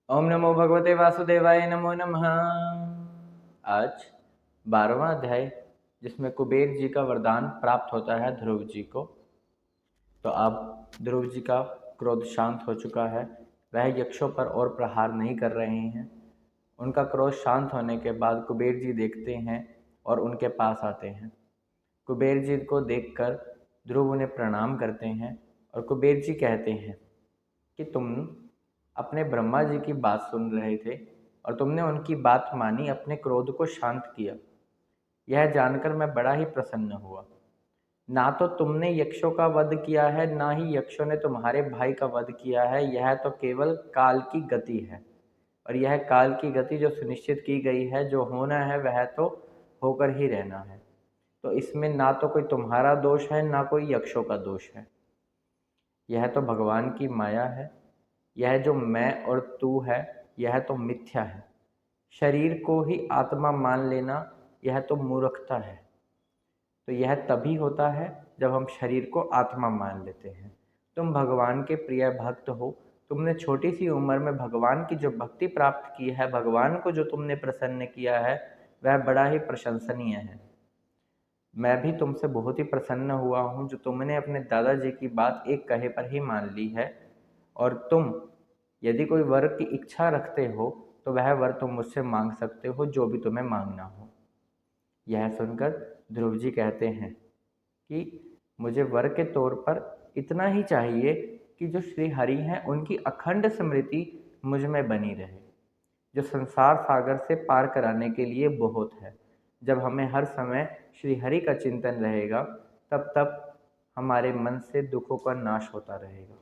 ओम नमो भगवते वासुदेवाय नमो नमः। आज 12वां अध्याय, जिसमें कुबेर जी का वरदान प्राप्त होता है ध्रुव जी को। तो अब ध्रुव जी का क्रोध शांत हो चुका है। वह यक्षों पर और प्रहार नहीं कर रहे हैं। उनका क्रोध शांत होने के बाद कुबेर जी देखते हैं और उनके पास आते हैं। कुबेर जी को देखकर ध्रुव उन्हें प्रणाम करते हैं और कुबेर जी कहते हैं कि तुम अपने ब्रह्मा जी की बात सुन रहे थे और तुमने उनकी बात मानी, अपने क्रोध को शांत किया। यह जानकर मैं बड़ा ही प्रसन्न हुआ। ना तो तुमने यक्षों का वध किया है, ना ही यक्षों ने तुम्हारे भाई का वध किया है। यह तो केवल काल की गति है, और यह काल की गति जो सुनिश्चित की गई है, जो होना है वह तो होकर ही रहना है। तो इसमें ना तो कोई तुम्हारा दोष है, ना कोई यक्षों का दोष है। यह तो भगवान की माया है। यह जो मैं और तू है, यह तो मिथ्या है। शरीर को ही आत्मा मान लेना, यह तो मूर्खता है। तो यह तभी होता है जब हम शरीर को आत्मा मान लेते हैं। तुम भगवान के प्रिय भक्त हो। तुमने छोटी सी उम्र में भगवान की जो भक्ति प्राप्त की है, भगवान को जो तुमने प्रसन्न किया है, वह बड़ा ही प्रशंसनीय है। मैं भी तुमसे बहुत ही प्रसन्न हुआ हूँ जो तुमने अपने दादाजी की बात एक कहे पर ही मान ली है। और तुम यदि कोई वर की इच्छा रखते हो तो वह वर तुम मुझसे मांग सकते हो, जो भी तुम्हें मांगना हो। यह सुनकर ध्रुव जी कहते हैं कि मुझे वर के तौर पर इतना ही चाहिए कि जो श्री हरि हैं उनकी अखंड स्मृति मुझ में बनी रहे, जो संसार सागर से पार कराने के लिए बहुत है। जब हमें हर समय श्री हरि का चिंतन रहेगा, तब तब हमारे मन से दुखों का नाश होता रहेगा,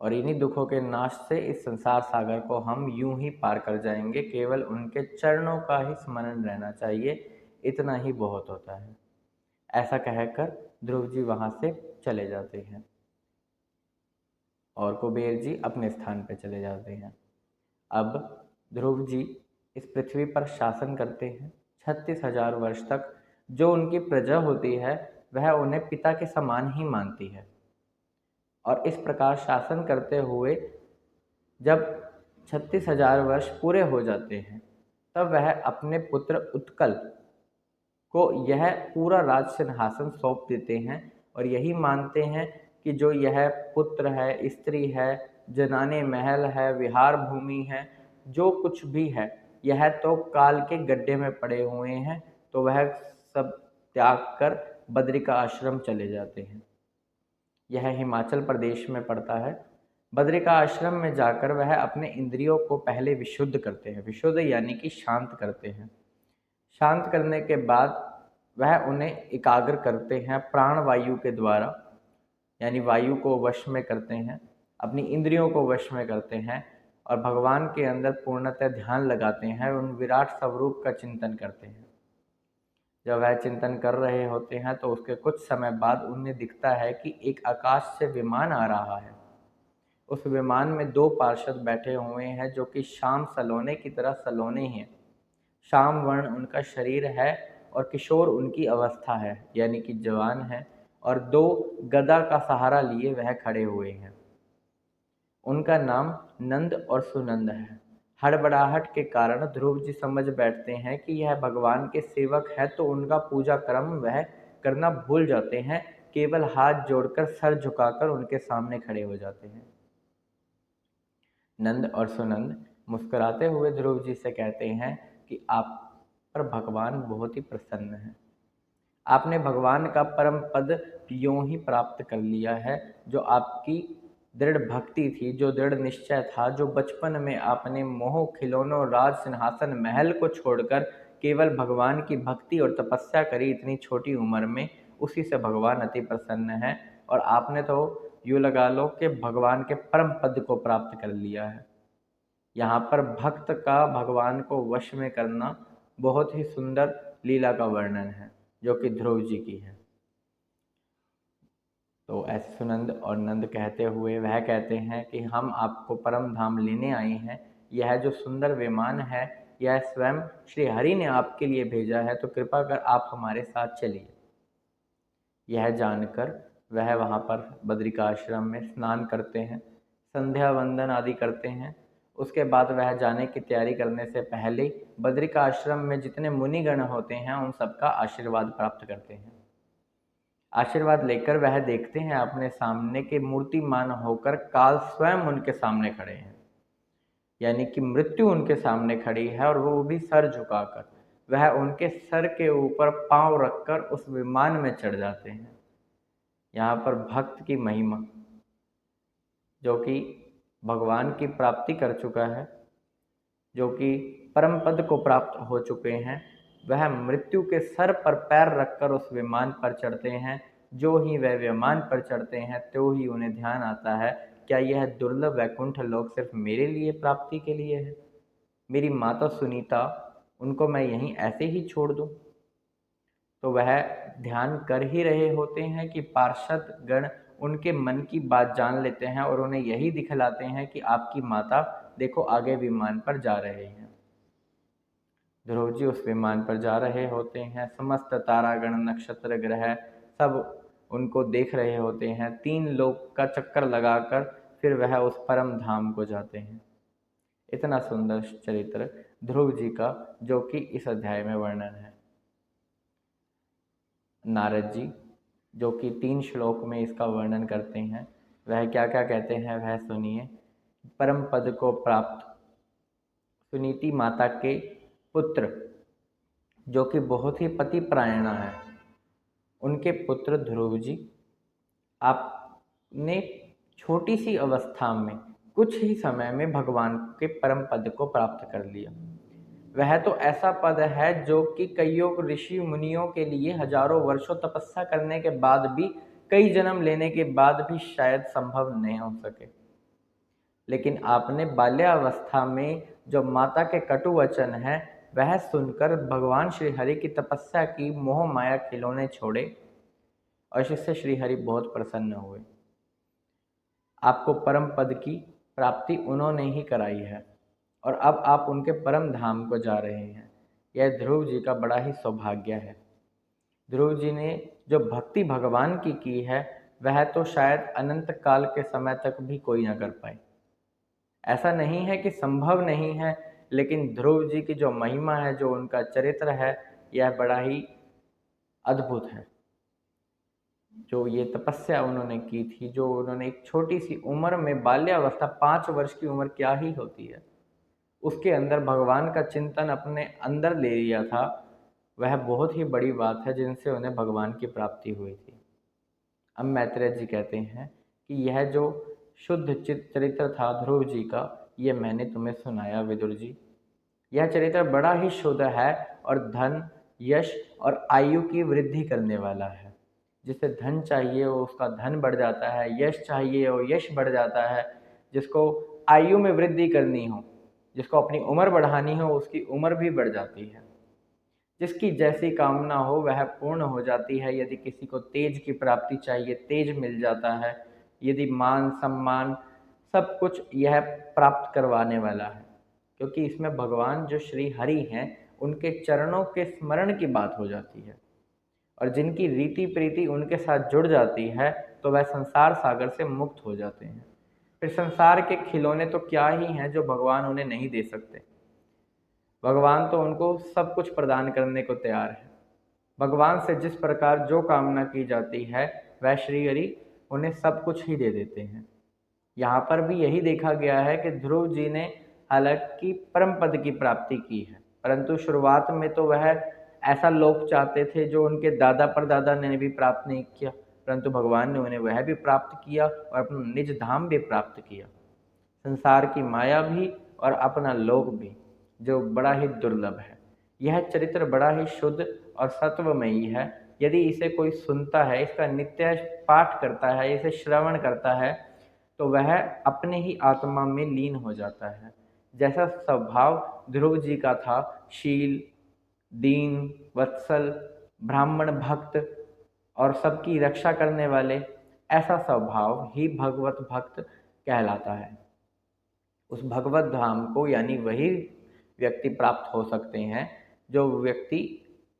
और इन्हीं दुखों के नाश से इस संसार सागर को हम यूं ही पार कर जाएंगे। केवल उनके चरणों का ही स्मरण रहना चाहिए, इतना ही बहुत होता है। ऐसा कहकर ध्रुव जी वहाँ से चले जाते हैं और कुबेर जी अपने स्थान पर चले जाते हैं। अब ध्रुव जी इस पृथ्वी पर शासन करते हैं 36,000 वर्ष तक। जो उनकी प्रजा होती है वह उन्हें पिता के समान ही मानती है, और इस प्रकार शासन करते हुए जब 36,000 वर्ष पूरे हो जाते हैं, तब वह अपने पुत्र उत्कल को यह पूरा राज सिंहासन सौंप देते हैं, और यही मानते हैं कि जो यह पुत्र है, स्त्री है, जनाने महल है, विहार भूमि है, जो कुछ भी है, यह तो काल के गड्ढे में पड़े हुए हैं। तो वह सब त्याग कर बद्रिका आश्रम चले जाते हैं। यह हिमाचल प्रदेश में पड़ता है। बद्रिका आश्रम में जाकर वह अपने इंद्रियों को पहले विशुद्ध करते हैं। विशुद्ध यानी कि शांत करते हैं। शांत करने के बाद वह उन्हें एकाग्र करते हैं प्राण वायु के द्वारा, यानी वायु को वश में करते हैं, अपनी इंद्रियों को वश में करते हैं, और भगवान के अंदर पूर्णतः ध्यान लगाते हैं, उन विराट स्वरूप का चिंतन करते हैं। जब वह चिंतन कर रहे होते हैं तो उसके कुछ समय बाद उन्हें दिखता है कि एक आकाश से विमान आ रहा है। उस विमान में दो पार्षद बैठे हुए हैं, जो कि श्याम सलोने की तरह सलोने हैं। श्याम वर्ण उनका शरीर है और किशोर उनकी अवस्था है, यानी कि जवान है, और दो गदा का सहारा लिए वह खड़े हुए हैं। उनका नाम नंद और सुनंद है। हड़बड़ाहट के कारण ध्रुव जी समझ बैठते हैं कि यह भगवान के सेवक है, तो उनका पूजा कर्म वह करना भूल जाते हैं। केवल हाथ जोड़कर सर झुकाकर उनके सामने खड़े हो जाते हैं। नंद और सुनंद मुस्कुराते हुए ध्रुव जी से कहते हैं कि आप पर भगवान बहुत ही प्रसन्न है। आपने भगवान का परम पद यूं ही प्राप्त कर लिया है। जो आपकी दृढ़ भक्ति थी, जो दृढ़ निश्चय था, जो बचपन में आपने मोह खिलौनों राज सिंहासन महल को छोड़कर केवल भगवान की भक्ति और तपस्या करी इतनी छोटी उम्र में, उसी से भगवान अति प्रसन्न है। और आपने तो यूँ लगा लो कि भगवान के परम पद को प्राप्त कर लिया है। यहाँ पर भक्त का भगवान को वश में करना बहुत ही सुंदर लीला का वर्णन है, जो कि ध्रुव जी की है। तो ऐसे सुनंद और नंद कहते हुए वह कहते हैं कि हम आपको परम धाम लेने आए हैं। यह जो सुंदर विमान है, यह स्वयं श्री हरि ने आपके लिए भेजा है, तो कृपा कर आप हमारे साथ चलिए। यह जानकर वह वहाँ पर बद्रिका आश्रम में स्नान करते हैं, संध्या वंदन आदि करते हैं, उसके बाद वह जाने की तैयारी करने से पहले बद्रिक आश्रम में जितने मुनिगण होते हैं उन सबका आशीर्वाद प्राप्त करते हैं। आशीर्वाद लेकर वह देखते हैं अपने सामने के मूर्तिमान होकर काल स्वयं उनके सामने खड़े हैं, यानी कि मृत्यु उनके सामने खड़ी है और वो भी सर झुकाकर। वह उनके सर के ऊपर पांव रखकर उस विमान में चढ़ जाते हैं। यहाँ पर भक्त की महिमा, जो कि भगवान की प्राप्ति कर चुका है, जो कि परम पद को प्राप्त हो चुके हैं, वह मृत्यु के सर पर पैर रखकर उस विमान पर चढ़ते हैं। जो ही वह विमान पर चढ़ते हैं तो ही उन्हें ध्यान आता है, क्या यह दुर्लभ वैकुंठ लोक सिर्फ मेरे लिए प्राप्ति के लिए है? मेरी माता सुनीता, उनको मैं यहीं ऐसे ही छोड़ दूं? तो वह ध्यान कर ही रहे होते हैं कि पार्षद गण उनके मन की बात जान लेते हैं और उन्हें यही दिखलाते हैं कि आपकी माता देखो आगे विमान पर जा रहे हैं। ध्रुव जी उस विमान पर जा रहे होते हैं। समस्त तारागण, नक्षत्र, ग्रह सब उनको देख रहे होते हैं। 3 लोक का चक्कर लगाकर फिर वह उस परम धाम को जाते हैं। इतना सुंदर चरित्र ध्रुव जी का, जो कि इस अध्याय में वर्णन है। नारद जी, जो कि 3 श्लोक में इसका वर्णन करते हैं, वह क्या क्या कहते हैं वह सुनिए। परम पद को प्राप्त सुनीति माता के पुत्र, जो कि बहुत ही पतिपरायणा है, उनके पुत्र ध्रुव जी, आपने छोटी सी अवस्था में कुछ ही समय में भगवान के परम पद को प्राप्त कर लिया। वह तो ऐसा पद है जो कि कईयों ऋषि मुनियों के लिए हजारों वर्षों तपस्या करने के बाद भी, कई जन्म लेने के बाद भी शायद संभव नहीं हो सके। लेकिन आपने बाल्यावस्था में जो माता के कटु वचन है वह सुनकर भगवान श्री हरि की तपस्या की, मोह माया खिलौने छोड़े और इससे श्री हरि बहुत प्रसन्न हुए। आपको परम पद की प्राप्ति उन्होंने ही कराई है और अब आप उनके परम धाम को जा रहे हैं। यह ध्रुव जी का बड़ा ही सौभाग्य है। ध्रुव जी ने जो भक्ति भगवान की है वह तो शायद अनंत काल के समय तक भी कोई ना कर पाए। ऐसा नहीं है कि संभव नहीं है, लेकिन ध्रुव जी की जो महिमा है, जो उनका चरित्र है, यह बड़ा ही अद्भुत है। जो ये तपस्या उन्होंने की थी, जो उन्होंने एक छोटी सी उम्र में, बाल्यावस्था 5 वर्ष की उम्र क्या ही होती है, उसके अंदर भगवान का चिंतन अपने अंदर ले लिया था, वह बहुत ही बड़ी बात है जिनसे उन्हें भगवान की प्राप्ति हुई थी। अब मैत्रेय जी कहते हैं कि यह जो शुद्ध चरित्र था ध्रुव जी का, ये मैंने तुम्हें सुनाया विदुर जी। यह चरित्र बड़ा ही शुद्ध है और धन, यश और आयु की वृद्धि करने वाला है। जिसे धन चाहिए वो उसका धन बढ़ जाता है, यश चाहिए वो यश बढ़ जाता है, जिसको आयु में वृद्धि करनी हो, जिसको अपनी उम्र बढ़ानी हो, उसकी उम्र भी बढ़ जाती है। जिसकी जैसी कामना हो वह पूर्ण हो जाती है। यदि किसी को तेज की प्राप्ति चाहिए, तेज मिल जाता है। यदि मान सम्मान सब कुछ यह प्राप्त करवाने वाला है, क्योंकि इसमें भगवान जो श्री हरि हैं उनके चरणों के स्मरण की बात हो जाती है और जिनकी रीति प्रीति उनके साथ जुड़ जाती है तो वह संसार सागर से मुक्त हो जाते हैं। फिर संसार के खिलौने तो क्या ही हैं जो भगवान उन्हें नहीं दे सकते। भगवान तो उनको सब कुछ प्रदान करने को तैयार है। भगवान से जिस प्रकार जो कामना की जाती है वह श्री हरि उन्हें सब कुछ ही दे देते हैं। यहाँ पर भी यही देखा गया है कि ध्रुव जी ने हालांकि परम पद की प्राप्ति की है, परंतु शुरुआत में तो वह ऐसा लोक चाहते थे जो उनके दादा परदादा ने भी प्राप्त नहीं किया, परंतु भगवान ने उन्हें वह भी प्राप्त किया और अपना निज धाम भी प्राप्त किया, संसार की माया भी और अपना लोक भी, जो बड़ा ही दुर्लभ है। यह चरित्र बड़ा ही शुद्ध और सत्वमयी है। यदि इसे कोई सुनता है, इसका नित्य पाठ करता है, इसे श्रवण करता है, तो वह अपने ही आत्मा में लीन हो जाता है। जैसा स्वभाव ध्रुव जी का था, शील, दीन, वत्सल, ब्राह्मण भक्त और सबकी रक्षा करने वाले, ऐसा स्वभाव ही भगवत भक्त कहलाता है। उस भगवत धाम को यानी वही व्यक्ति प्राप्त हो सकते हैं जो व्यक्ति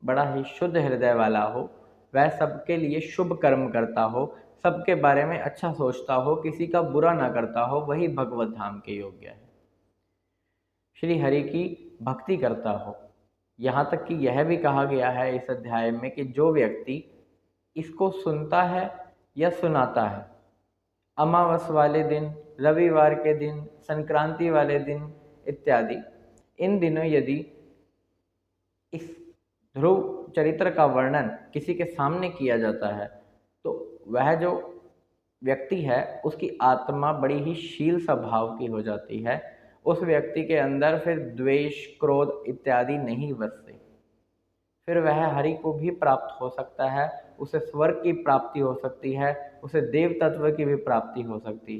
बड़ा ही शुद्ध हृदय वाला हो, वह सबके लिए शुभ कर्म करता हो, सबके बारे में अच्छा सोचता हो, किसी का बुरा ना करता हो, वही भगवत धाम के योग्य है। श्री हरि की भक्ति करता हो। यहाँ तक कि यह भी कहा गया है इस अध्याय में कि जो व्यक्ति इसको सुनता है या सुनाता है, अमावस वाले दिन, रविवार के दिन, संक्रांति वाले दिन इत्यादि, इन दिनों यदि इस ध्रुव चरित्र का वर्णन किसी के सामने किया जाता है तो वह जो व्यक्ति है उसकी आत्मा बड़ी ही शील स्वभाव की हो जाती है। उस व्यक्ति के अंदर फिर द्वेष, क्रोध इत्यादि नहीं बसते। फिर वह हरि को भी प्राप्त हो सकता है, उसे स्वर्ग की प्राप्ति हो सकती है, उसे देव तत्व की भी प्राप्ति हो सकती है।